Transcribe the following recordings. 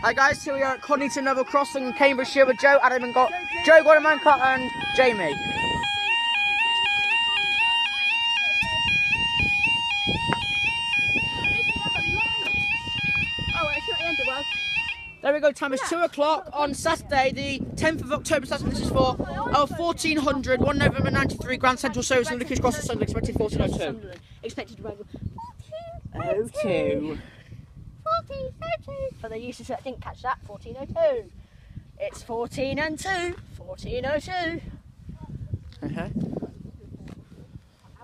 Hi guys, here we are at Coddington Level Crossing in Cambridgeshire with Joe, Adam and Joe, Gordon Mancott and Jamie. There we go, time is 2 o'clock on Saturday, the 10th of October. This is for our 1400 1 November 93 Grand Central Service in Lucas Cross at Sunderland, expected 1402. Expected to run 1402. 1402. But they used to say, I didn't catch that, 1402. It's 14 and 2, 1402.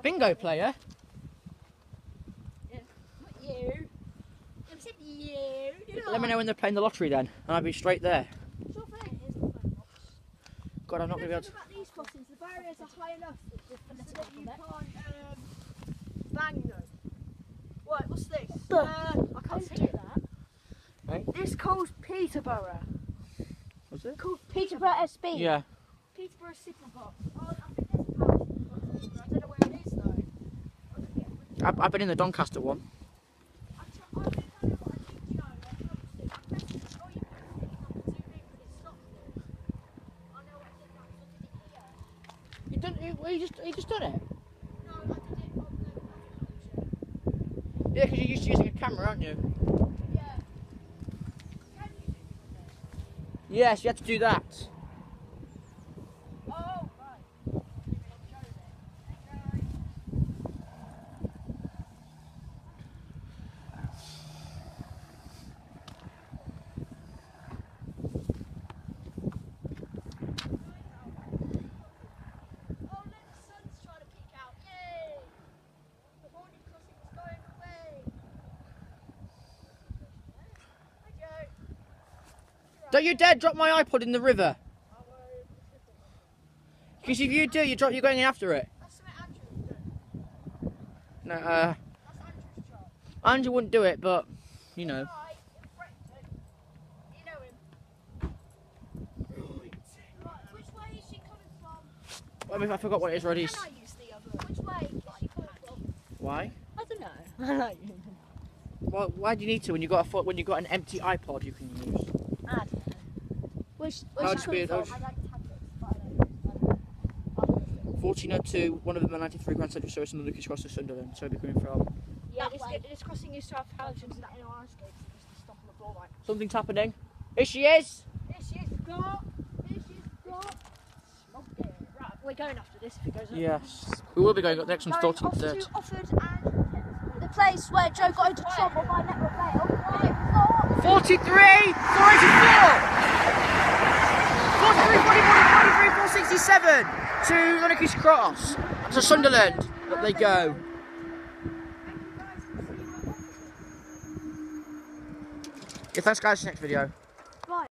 Bingo player. Yeah. Not you. I said you. Let me know when they're playing the lottery then, and I'll be straight there. God, I'm not going to be able to. About these crossings, the barriers are high enough that you can't bang them. What? What's this? I can't see that. Right. This calls Peterborough. What's it? Called Peterborough SB. Yeah. Peterborough Superbox. Oh, I think there's a power. I don't know where it is though. I've been in the Doncaster one. You just done it? No, I did it on the Yeah, because you're used to using a camera, aren't you? Yeah. Yes, you had to do that. Oh, right. Don't you dare drop my iPod in the river. Because if you do, you're going in after it. That's what Andrew would do. No, That's Andrew's job. Andrew wouldn't do it, but you know. You know him. Right, which way is she coming from? I mean, I forgot what it is already. Can I use the other? Which way is she coming from? Why? I don't know. I like you. Why do you need to when you got an empty iPod you can use? I don't know. Which How would you be? I like tablets, but I don't. 1402, one of them 93 Grand Central Service in the Lucas Cross to Sunderland. So we'll be coming from. Yeah, this crossing used to have halogens and that in our escape, so just to stop on the floor like. Something's happening. Here she is. This is got. Smoked it. Right, we're going after this if it goes up. Yes. We will be going up. The next one's Going 14th. off to Offord and the place where Joe got into trouble by Network Vale. 43, 484. 43, 467 to Lucas Cross. To Sunderland. Up they go. Yeah, thanks guys, next video.